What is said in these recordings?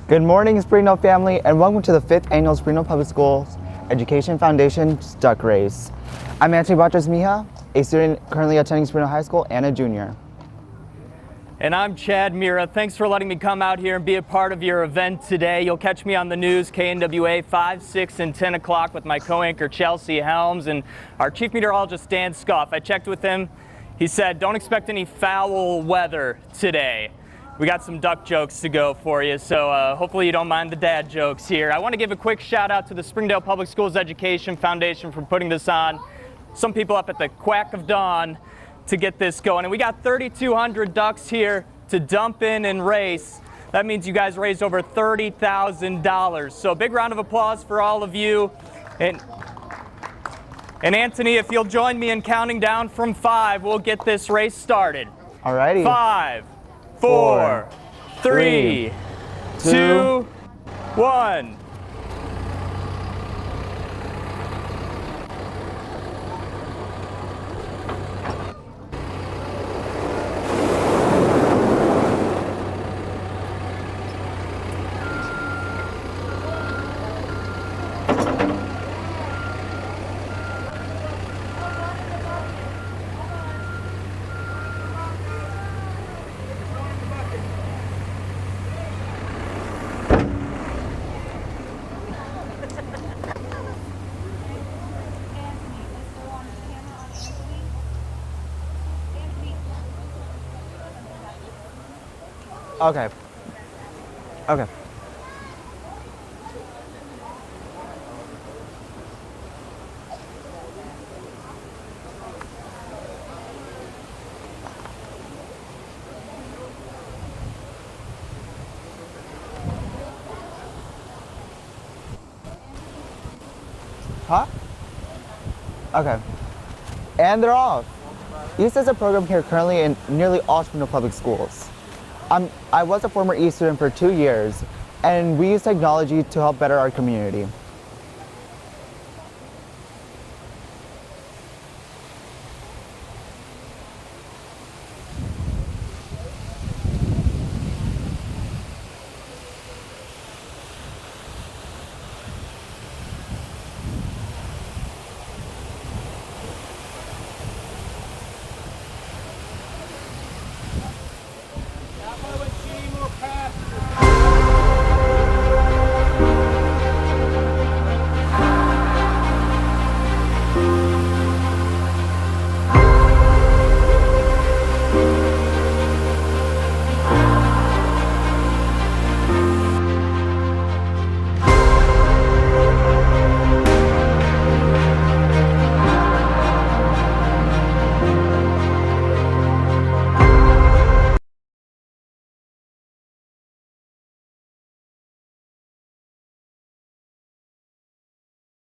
Good morning, Springdale family, and welcome to the 5th Annual Springdale Public Schools Education Foundation Duck Race. I'm Anthony Mija, a student currently attending Springdale High School and a junior. And I'm Chad Mira. Thanks for letting me come out here and be a part of your event today. You'll catch me on the news, KNWA 5, 6, and 10 o'clock with my co-anchor Chelsea Helms and our chief meteorologist Dan Scuff. I checked with him. He said, don't expect any foul weather today. We got some duck jokes to go for you, so hopefully you don't mind the dad jokes here. I want to give a quick shout out to the Springdale Public Schools Education Foundation for putting this on. Some people up at the quack of dawn to get this going. And we got 3,200 ducks here to dump in and race. That means you guys raised over $30,000. So a big round of applause for all of you. And Anthony, if you'll join me in counting down from 5, we'll get this race started. Alrighty. 5, 4, 3, 2, 1. Okay. Okay. Huh? Okay. And they're off. EAST is a program here currently in nearly all Springdale public schools. I was a former EAST student for 2 years, and we use technology to help better our community.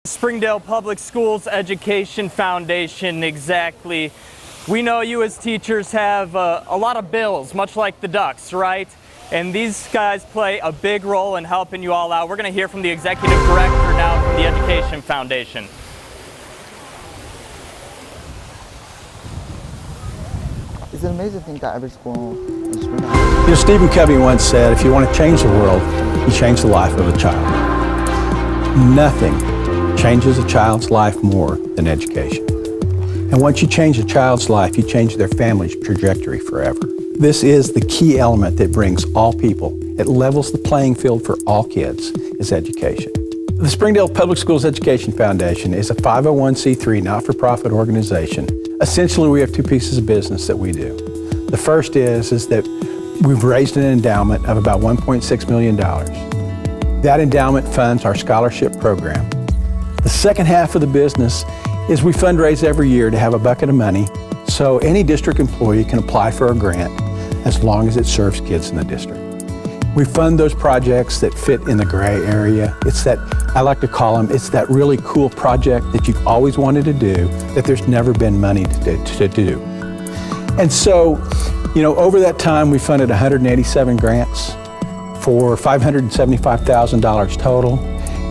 Springdale Public Schools Education Foundation, exactly. We know you as teachers have a lot of bills, much like the ducks, right? And these guys play a big role in helping you all out. We're going to hear from the executive director now from the Education Foundation. It's an amazing thing that every school in Springdale. You know, Stephen Covey once said, if you want to change the world, you change the life of a child. Nothing changes a child's life more than education. And once you change a child's life, you change their family's trajectory forever. This is the key element that brings all people. It levels the playing field for all kids, is education. The Springdale Public Schools Education Foundation is a 501c3 not-for-profit organization. Essentially, we have 2 pieces of business that we do. The first is that we've raised an endowment of about $1.6 million. That endowment funds our scholarship program. The second half of the business is we fundraise every year to have a bucket of money so any district employee can apply for a grant as long as it serves kids in the district. We fund those projects that fit in the gray area. It's that, I like to call them, it's that really cool project that you've always wanted to do that there's never been money to do. And so, you know, over that time we funded 187 grants for $575,000 total.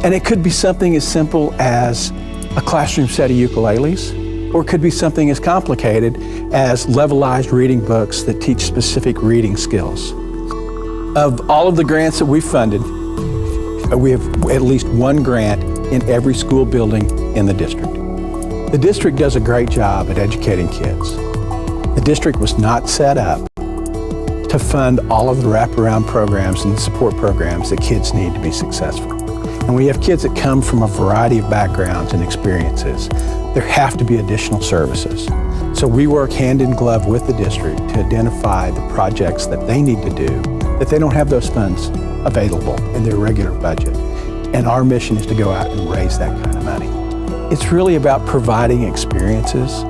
And it could be something as simple as a classroom set of ukuleles, or it could be something as complicated as levelized reading books that teach specific reading skills. Of all of the grants that we funded, we have at least one grant in every school building in the district. The district does a great job at educating kids. The district was not set up to fund all of the wraparound programs and support programs that kids need to be successful. And we have kids that come from a variety of backgrounds and experiences. There have to be additional services. So we work hand in glove with the district to identify the projects that they need to do, that they don't have those funds available in their regular budget. And our mission is to go out and raise that kind of money. It's really about providing experiences.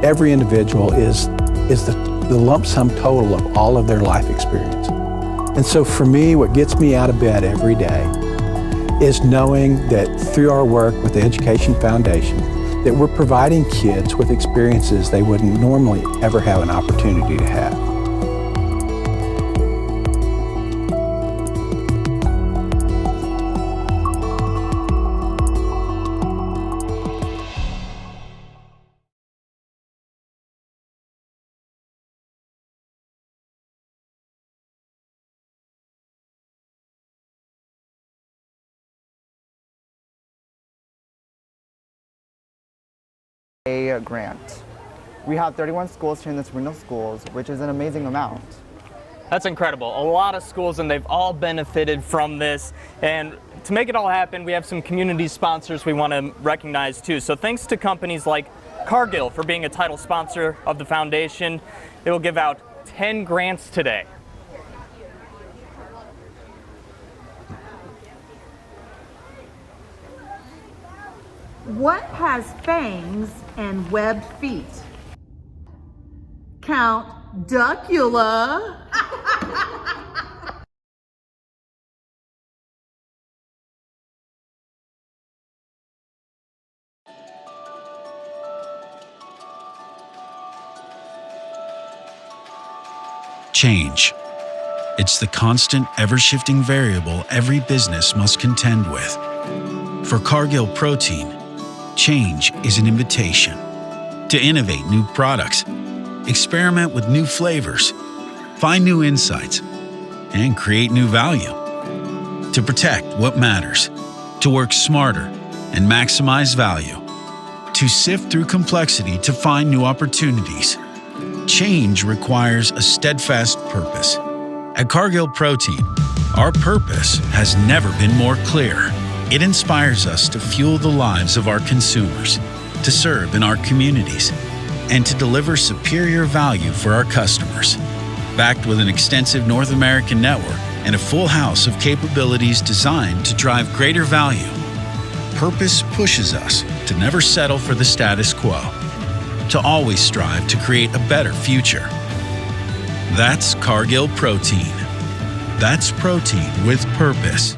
Every individual is the lump sum total of all of their life experience. And so for me, what gets me out of bed every day is knowing that through our work with the Education Foundation, that we're providing kids with experiences they wouldn't normally ever have an opportunity to have. A grant. We have 31 schools here in the Springdale schools, which is an amazing amount. That's incredible. A lot of schools, and they've all benefited from this. And to make it all happen, we have some community sponsors we want to recognize too. So thanks to companies like Cargill for being a title sponsor of the foundation. They will give out 10 grants today. What has fangs and webbed feet? Count Duckula. Change. It's the constant, ever-shifting variable every business must contend with. For Cargill Protein, change is an invitation to innovate new products, experiment with new flavors, find new insights, and create new value. To protect what matters, to work smarter and maximize value, to sift through complexity to find new opportunities. Change requires a steadfast purpose. At Cargill Protein, our purpose has never been more clear. It inspires us to fuel the lives of our consumers, to serve in our communities, and to deliver superior value for our customers. Backed with an extensive North American network and a full house of capabilities designed to drive greater value, purpose pushes us to never settle for the status quo, to always strive to create a better future. That's Cargill Protein. That's protein with purpose.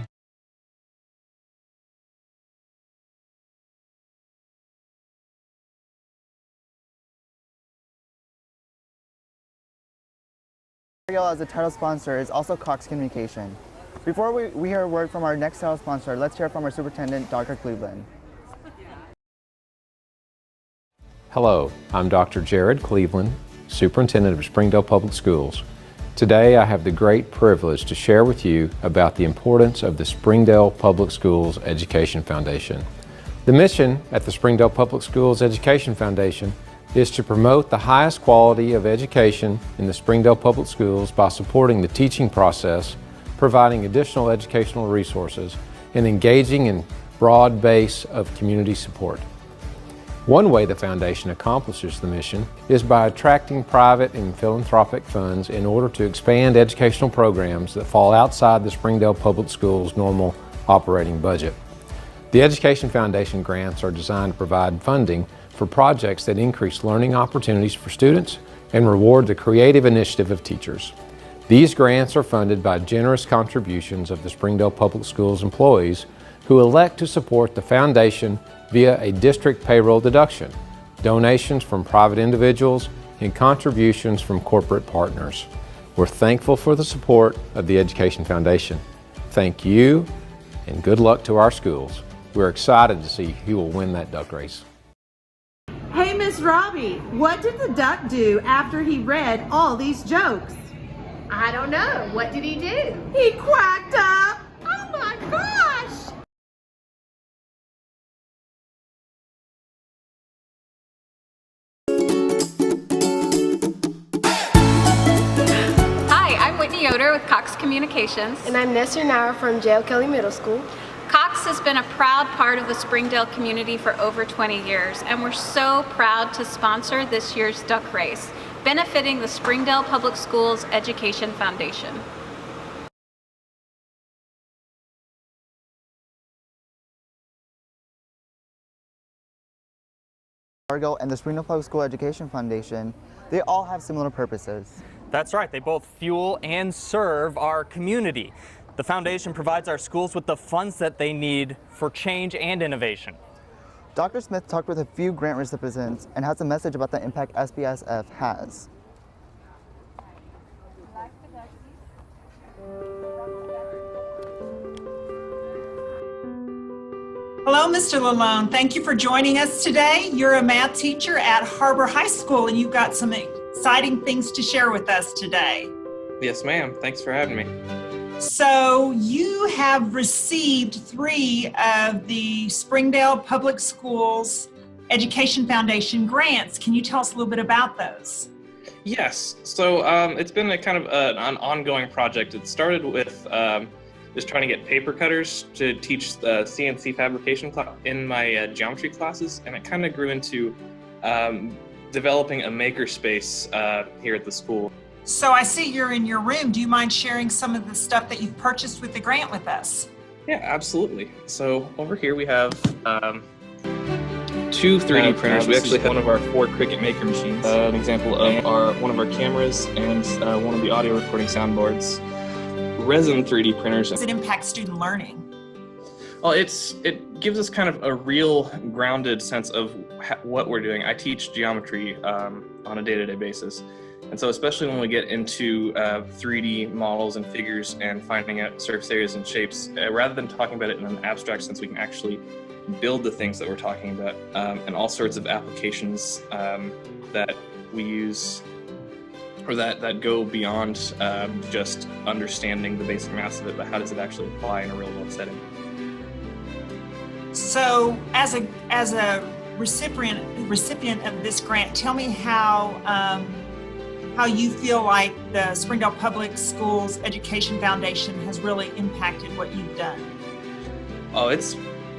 Cargill as a title sponsor is also Cox Communication. Before we hear a word from our next title sponsor, let's hear from our Superintendent, Dr. Cleveland. Hello, I'm Dr. Jared Cleveland, Superintendent of Springdale Public Schools. Today I have the great privilege to share with you about the importance of the Springdale Public Schools Education Foundation. The mission at the Springdale Public Schools Education Foundation is to promote the highest quality of education in the Springdale Public Schools by supporting the teaching process, providing additional educational resources, and engaging in broad base of community support. One way the foundation accomplishes the mission is by attracting private and philanthropic funds in order to expand educational programs that fall outside the Springdale Public Schools' normal operating budget. The Education Foundation grants are designed to provide funding for projects that increase learning opportunities for students and reward the creative initiative of teachers. These grants are funded by generous contributions of the Springdale Public Schools employees who elect to support the foundation via a district payroll deduction, donations from private individuals, and contributions from corporate partners. We're thankful for the support of the Education Foundation. Thank you, and good luck to our schools. We're excited to see who will win that duck race. Hey, Miss Robbie, what did the duck do after he read all these jokes? I don't know. What did he do? He quacked up. Oh my gosh. Hi, I'm Whitney Yoder with Cox Communications. And I'm Nestor Nair from J.L. Kelly Middle School. Cox has been a proud part of the Springdale community for over 20 years, and we're so proud to sponsor this year's duck race, benefiting the Springdale Public Schools Education Foundation. Cargill and the Springdale Public School Education Foundation, they all have similar purposes. That's right, they both fuel and serve our community. The foundation provides our schools with the funds that they need for change and innovation. Dr. Smith talked with a few grant recipients and has a message about the impact SPSEF has. Hello, Mr. Lalone. Thank you for joining us today. You're a math teacher at HAR-BER High School, and you've got some exciting things to share with us today. Yes, ma'am. Thanks for having me. So you have received 3 of the Springdale Public Schools Education Foundation grants. Can you tell us a little bit about those? Yes. So it's been a kind of an ongoing project. It started with just trying to get paper cutters to teach the CNC fabrication in my geometry classes, and it kind of grew into developing a makerspace here at the school. So I see you're in your room. Do you mind sharing some of the stuff that you've purchased with the grant with us? Yeah, absolutely. So over here we have 2 3D printers. We actually have one of our 4 Cricut Maker machines, an example of one of our cameras, and one of the audio recording soundboards. Resin 3D printers. Does it impact student learning? Well, it gives us kind of a real grounded sense of what we're doing. I teach geometry on a day-to-day basis. And so especially when we get into 3D models and figures and finding out surface areas and shapes, rather than talking about it in an abstract sense, we can actually build the things that we're talking about, and all sorts of applications that we use or that go beyond just understanding the basic maths of it, but how does it actually apply in a real world setting? So as a recipient of this grant, tell me how you feel like the Springdale Public Schools Education Foundation has really impacted what you've done. Oh,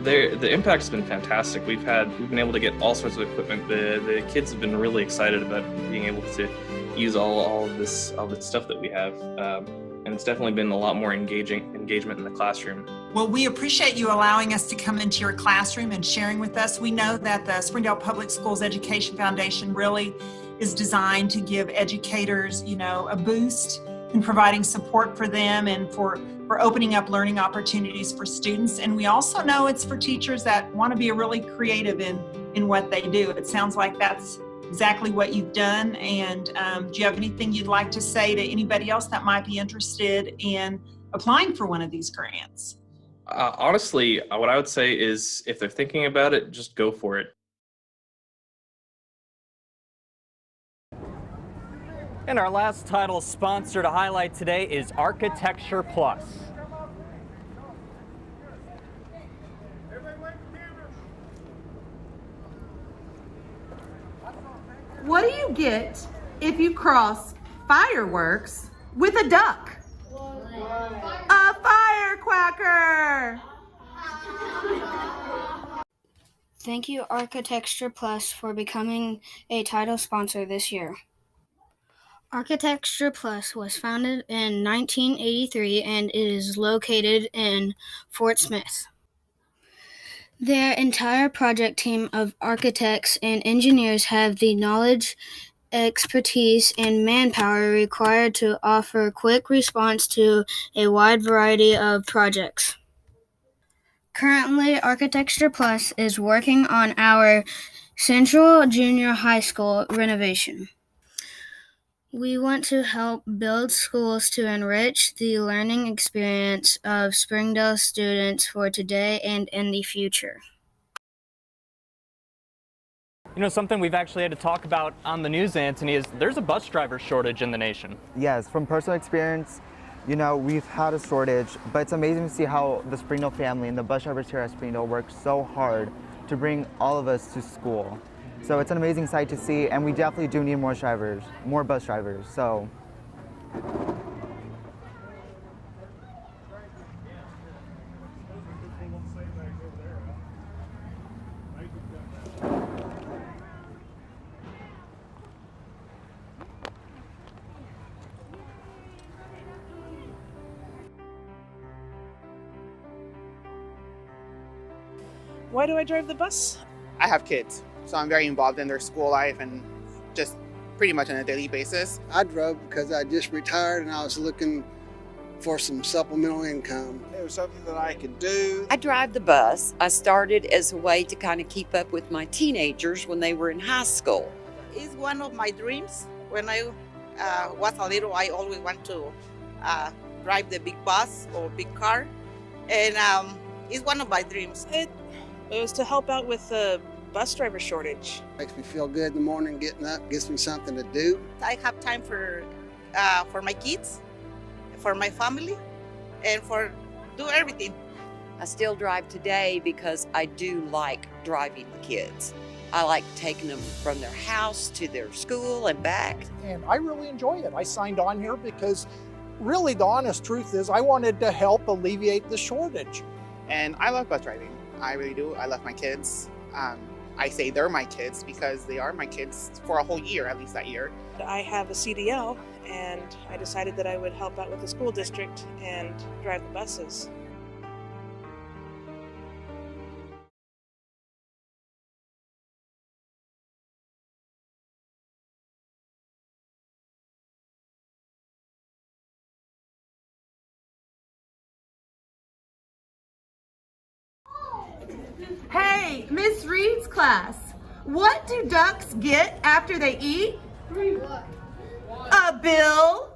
the impact's been fantastic. We've been able to get all sorts of equipment. The kids have been really excited about being able to use all of this stuff that we have, and it's definitely been a lot more engagement in the classroom. Well, we appreciate you allowing us to come into your classroom and sharing with us. We know that the Springdale Public Schools Education Foundation really is designed to give educators, a boost in providing support for them and for opening up learning opportunities for students. And we also know it's for teachers that want to be really creative in what they do. It sounds like that's exactly what you've done. And do you have anything you'd like to say to anybody else that might be interested in applying for one of these grants? Honestly, what I would say is if they're thinking about it, just go for it. And our last title sponsor to highlight today is Architecture Plus. What do you get if you cross fireworks with a duck? A firecracker! Thank you, Architecture Plus, for becoming a title sponsor this year. Architecture Plus was founded in 1983 and is located in Fort Smith. Their entire project team of architects and engineers have the knowledge, expertise, and manpower required to offer quick response to a wide variety of projects. Currently, Architecture Plus is working on our Central Junior High School renovation. We want to help build schools to enrich the learning experience of Springdale students for today and in the future. You know, something we've actually had to talk about on the news, Anthony, is there's a bus driver shortage in the nation. Yes, from personal experience, you know, we've had a shortage, but it's amazing to see how the Springdale family and the bus drivers here at Springdale work so hard to bring all of us to school. So it's an amazing sight to see, and we definitely do need more drivers, more bus drivers. So. Why do I drive the bus? I have kids, so I'm very involved in their school life and just pretty much on a daily basis. I drove because I just retired and I was looking for some supplemental income. It was something that I could do. I drive the bus. I started as a way to kind of keep up with my teenagers when they were in high school. It's one of my dreams. When I was a little, I always want to drive the big bus or big car, and it's one of my dreams. It was to help out with the bus driver shortage. Makes me feel good in the morning getting up, gives me something to do. I have time for my kids, for my family, and for do everything. I still drive today because I do like driving the kids. I like taking them from their house to their school and back. And I really enjoy it. I signed on here because really the honest truth is I wanted to help alleviate the shortage. And I love bus driving. I really do. I love my kids. I say they're my kids because they are my kids for a whole year, at least that year. I have a CDL, and I decided that I would help out with the school district and drive the buses. Hey, Miss Reed's class, what do ducks get after they eat? A bill.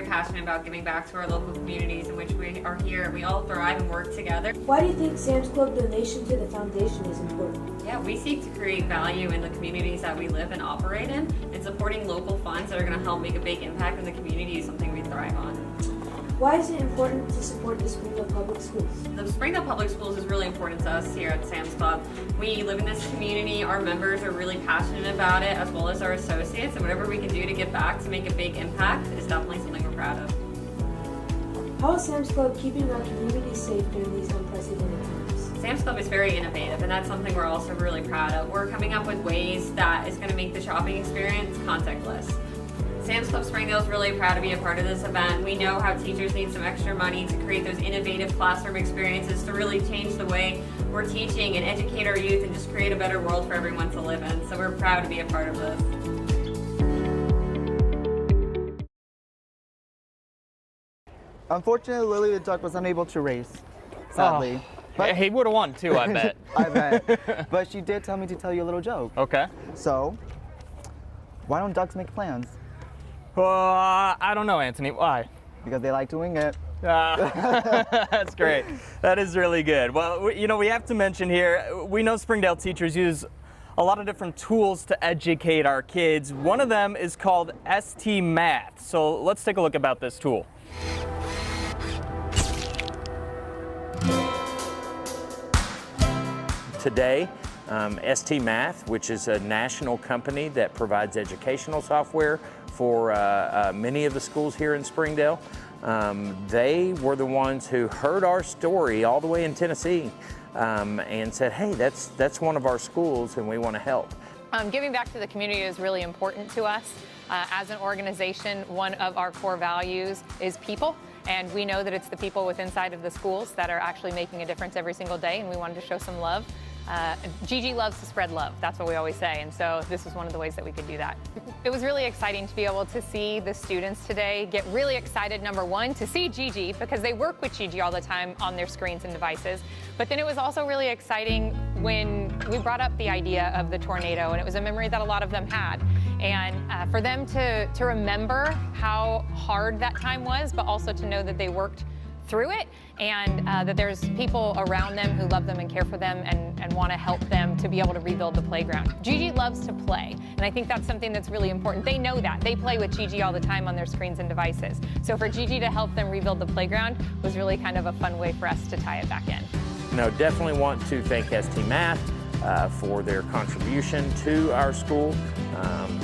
Passionate about giving back to our local communities in which we are here. We all thrive and work together. Why do you think Sam's Club donation to the foundation is important? Yeah, we seek to create value in the communities that we live and operate in, and supporting local funds that are going to help make a big impact in the community is something we thrive on. Why is it important to support the Springdale Public Schools? The Springdale Public Schools is really important to us here at Sam's Club. We live in this community, our members are really passionate about it, as well as our associates, and whatever we can do to give back to make a big impact is definitely something we're proud of. How is Sam's Club keeping our community safe during these unprecedented times? Sam's Club is very innovative, and that's something we're also really proud of. We're coming up with ways that is going to make the shopping experience contactless. Sam's Club Springdale is really proud to be a part of this event. We know how teachers need some extra money to create those innovative classroom experiences to really change the way we're teaching and educate our youth and just create a better world for everyone to live in. So we're proud to be a part of this. Unfortunately, Lily the duck was unable to race, sadly. Oh, but he would have won too, I bet. I bet. But she did tell me to tell you a little joke. Okay. So, why don't ducks make plans? I don't know, Anthony. Why? Because they like to wing it. That's great. That is really good. Well, you know, we have to mention here, we know Springdale teachers use a lot of different tools to educate our kids. One of them is called ST Math. So let's take a look about this tool. Today, ST Math, which is a national company that provides educational software for many of the schools here in Springdale, they were the ones who heard our story all the way in Tennessee and said, hey, that's one of our schools and we want to help. Giving back to the community is really important to us. As an organization, one of our core values is people. And we know that it's the people within inside of the schools that are actually making a difference every single day, and we wanted to show some love Gigi loves to spread love. That's what we always say. And so this is one of the ways that we could do that. It was really exciting to be able to see the students today get really excited, number one, to see Gigi, because they work with Gigi all the time on their screens and devices. But then it was also really exciting when we brought up the idea of the tornado, and it was a memory that a lot of them had. And for them to remember how hard that time was, but also to know that they worked through it, and that there's people around them who love them and care for them and want to help them to be able to rebuild the playground. Gigi loves to play, and I think that's something that's really important. They know that. They play with Gigi all the time on their screens and devices. So for Gigi to help them rebuild the playground was really kind of a fun way for us to tie it back in. No, definitely want to thank ST Math for their contribution to our school.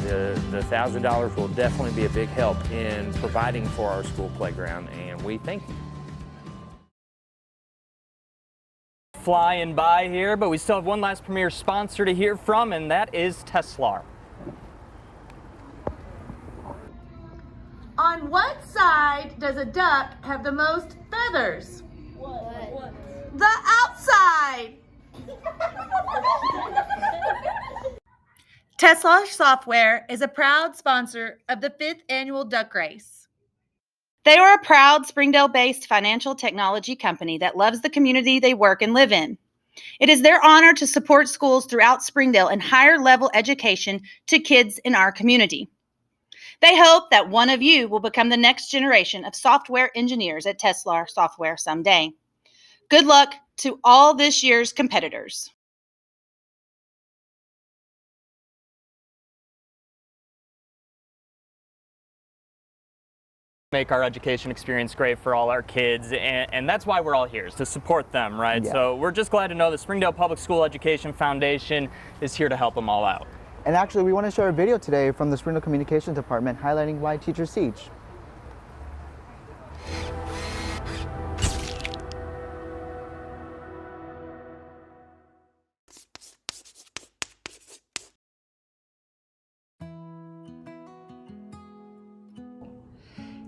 The $1,000 will definitely be a big help in providing for our school playground, and we thank you. Flying by here, but we still have one last premier sponsor to hear from, and that is Teslar. On what side does a duck have the most feathers? What? The outside. Teslar Software is a proud sponsor of the 5th annual Duck Race. They are a proud Springdale-based financial technology company that loves the community they work and live in. It is their honor to support schools throughout Springdale and higher level education to kids in our community. They hope that one of you will become the next generation of software engineers at Teslar Software someday. Good luck to all this year's competitors. Make our education experience great for all our kids, and that's why we're all here, is to support them, right? Yeah. So we're just glad to know the Springdale Public School Education Foundation is here to help them all out. And actually, we want to share a video today from the Springdale Communications Department highlighting why teachers teach.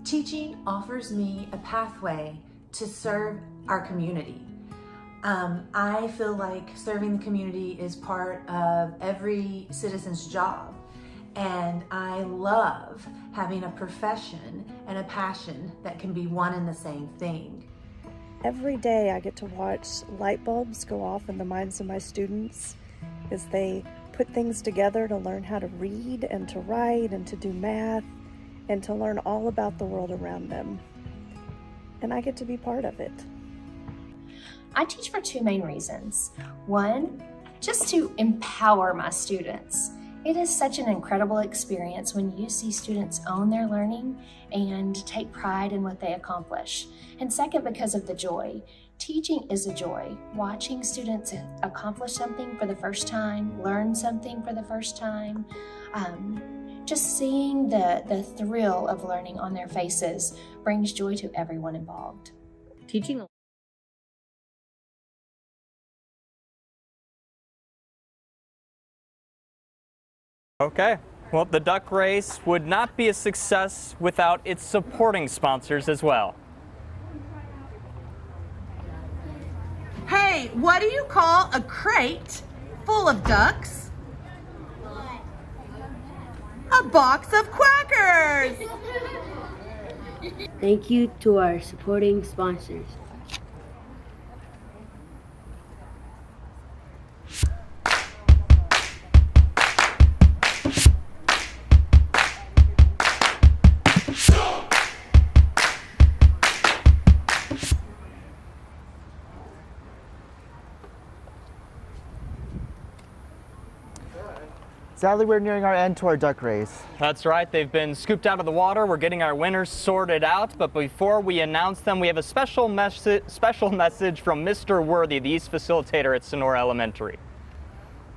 Teaching offers me a pathway to serve our community. I feel like serving the community is part of every citizen's job, and I love having a profession and a passion that can be one and the same thing. Every day I get to watch light bulbs go off in the minds of my students as they put things together to learn how to read and to write and to do math and to learn all about the world around them. And I get to be part of it. I teach for two main reasons. One, just to empower my students. It is such an incredible experience when you see students own their learning and take pride in what they accomplish. And second, because of the joy. Teaching is a joy. Watching students accomplish something for the first time, learn something for the first time, just seeing the thrill of learning on their faces brings joy to everyone involved. Teaching. Okay, well, the duck race would not be a success without its supporting sponsors as well. Hey, what do you call a crate full of ducks? A box of quackers! Thank you to our supporting sponsors. Sadly, we're nearing our end to our duck race. That's right, they've been scooped out of the water. We're getting our winners sorted out, but before we announce them, we have a special message from Mr. Worthy, the East Facilitator at Sonora Elementary.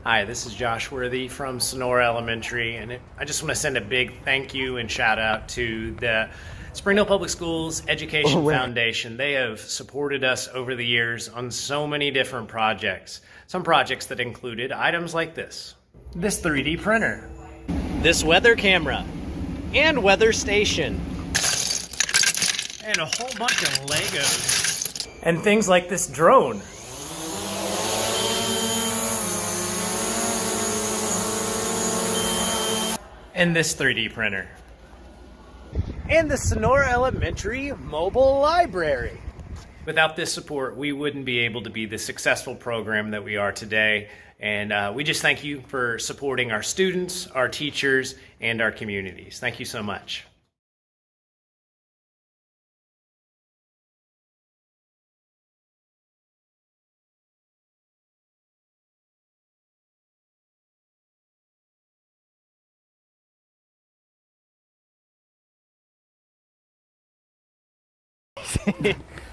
Hi, this is Josh Worthy from Sonora Elementary, and I just want to send a big thank you and shout out to the Springdale Public Schools Education Foundation. They have supported us over the years on so many different projects. Some projects that included items like this 3D printer, this weather camera, and weather station, and a whole bunch of Legos, and things like this drone. and this 3D printer. And the Sonora Elementary Mobile Library. Without this support, we wouldn't be able to be the successful program that we are today. And we just thank you for supporting our students, our teachers, and our communities. Thank you so much.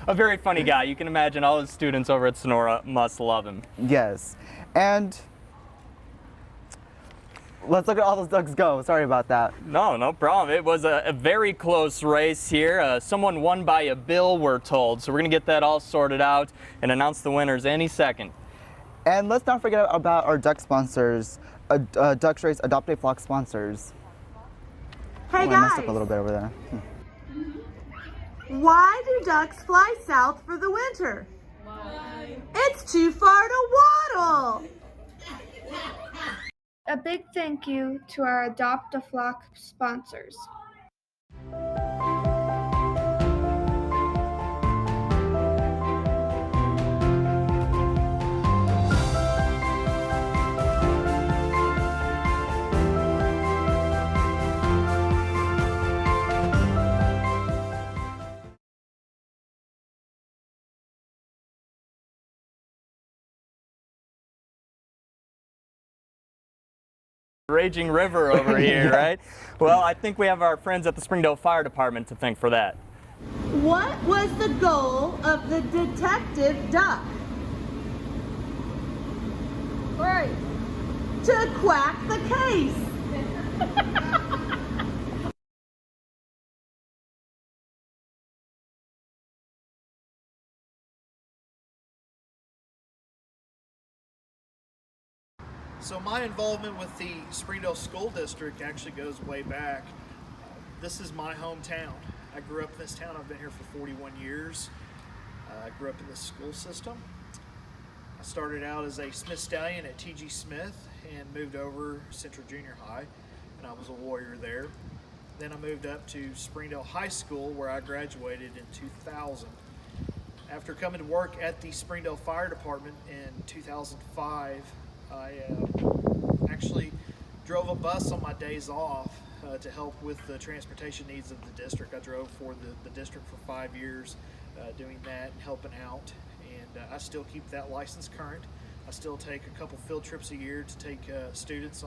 A very funny guy. You can imagine all his students over at Sonora must love him. Yes. And let's look at all those ducks go. Sorry about that. No problem. It was a very close race here. Someone won by a bill, we're told. So we're going to get that all sorted out and announce the winners any second. And let's not forget about our duck sponsors, Ducks Race Adopt a Flock sponsors. Hey I guys, messed up a little bit over there. why do ducks fly south for the winter? Why? It's too far to waddle. A big thank you to our Adopt a Flock sponsors. Raging river over here, right? Well, I think we have our friends at the Springdale Fire Department to thank for that. What was the goal of the detective duck? Right. To quack the case. So my involvement with the Springdale School District actually goes way back. This is my hometown. I grew up in this town. I've been here for 41 years. I grew up in the school system. I started out as a Smith Stallion at T.G. Smith and moved over Central Junior High, and I was a warrior there. Then I moved up to Springdale High School, where I graduated in 2000. After coming to work at the Springdale Fire Department in 2005, I actually drove a bus on my days off to help with the transportation needs of the district. I drove for the district for 5 years doing that and helping out, and I still keep that license current. I still take a couple field trips a year to take students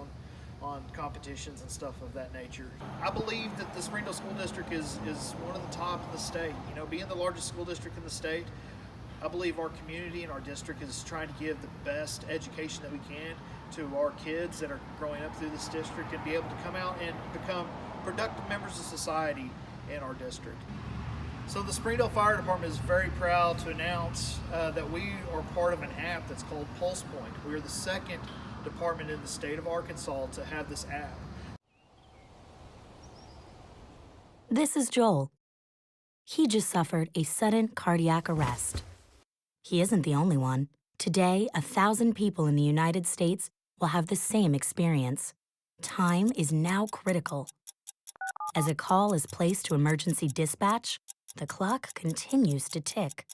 on competitions and stuff of that nature. I believe that the Springdale School District is one of the top in the state. You know, being the largest school district in the state, I believe our community and our district is trying to give the best education that we can to our kids that are growing up through this district and be able to come out and become productive members of society in our district. So the Springdale Fire Department is very proud to announce that we are part of an app that's called Pulse Point. We are the second department in the state of Arkansas to have this app. This is Joel. He just suffered a sudden cardiac arrest. He isn't the only one. Today, 1,000 people in the United States will have the same experience. Time is now critical. As a call is placed to emergency dispatch, the clock continues to tick.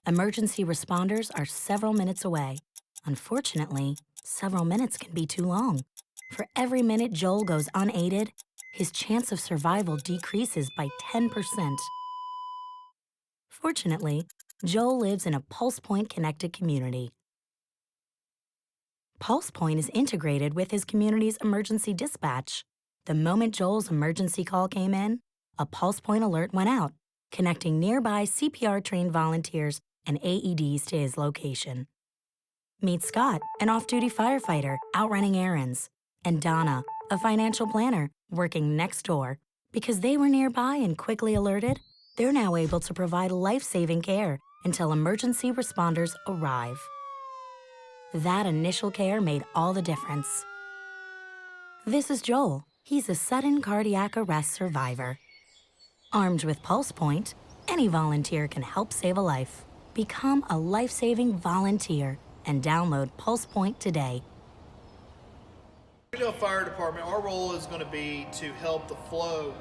Emergency responders are several minutes away. Unfortunately, several minutes can be too long. For every minute Joel goes unaided, his chance of survival decreases by 10%. Fortunately, Joel lives in a Pulse Point connected community. Pulse Point is integrated with his community's emergency dispatch. The moment Joel's emergency call came in, a Pulse Point alert went out, connecting nearby CPR-trained volunteers and AEDs to his location. Meet Scott, an off-duty firefighter out running errands, and Donna, a financial planner working next door. Because they were nearby and quickly alerted, they're now able to provide life-saving care until emergency responders arrive. That initial care made all the difference. This is Joel. He's a sudden cardiac arrest survivor. Armed with Pulse Point, any volunteer can help save a life. Become a life-saving volunteer and download Pulse Point today. Springdale Fire Department, our role is going to be to help the flow,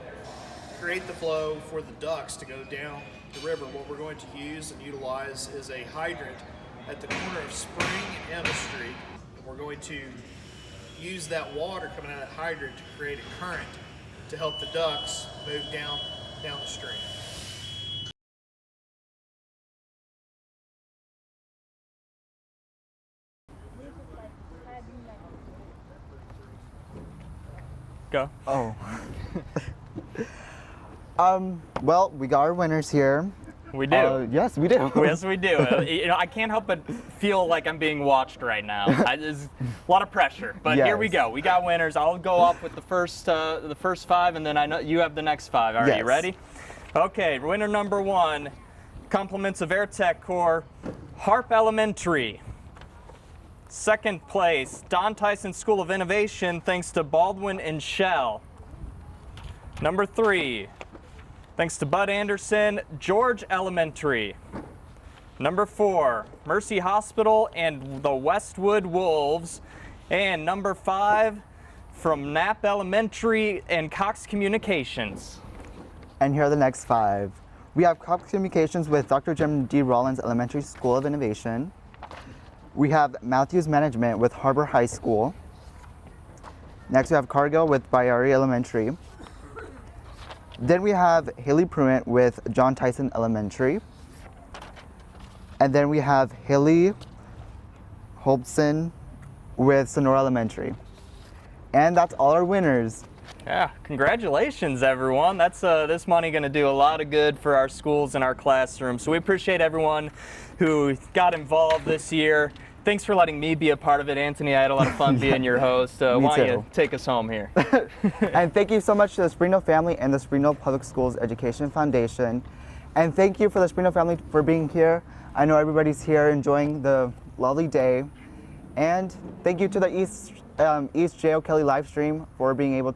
create the flow for the ducks to go down the river. What we're going to use and utilize is a hydrant at the corner of Spring and Emma Street. And we're going to use that water coming out of that hydrant to create a current to help the ducks move down the stream. Go. Oh. Well, we got our winners here. We do. Yes, we do. Yes, we do. I can't help but feel like I'm being watched right now. There's a lot of pressure, but Yes. Here we go. We got winners. I'll go off with the first 5, and then I know you have the next 5. Are you ready? Okay, winner number 1, compliments of Air Tech Corps, Harp Elementary. Second place, Don Tyson School of Innovation, thanks to Baldwin and Shell. Number 3, thanks to Bud Anderson, George Elementary. Number 4, Mercy Hospital and the Westwood Wolves. And number 5, from Knapp Elementary and Cox Communications. And here are the next 5. We have Cox Communications with Dr. Jim D. Rollins Elementary School of Innovation. We have Matthews Management with HAR-BER High School. Next we have Cargill with Bayari Elementary. Then we have Haley Pruitt with John Tyson Elementary. And then we have Haley Holbson with Sonora Elementary. And that's all our winners. Yeah, congratulations everyone. That's this money going to do a lot of good for our schools and our classrooms. So we appreciate everyone who got involved this year. Thanks for letting me be a part of it, Anthony. I had a lot of fun being your host. Why don't you take us home here? And thank you so much to the Springdale family and the Springdale Public Schools Education Foundation. And thank you for the Springdale family for being here. I know everybody's here enjoying the lovely day. And thank you to the East J.O. Kelly live stream for being able to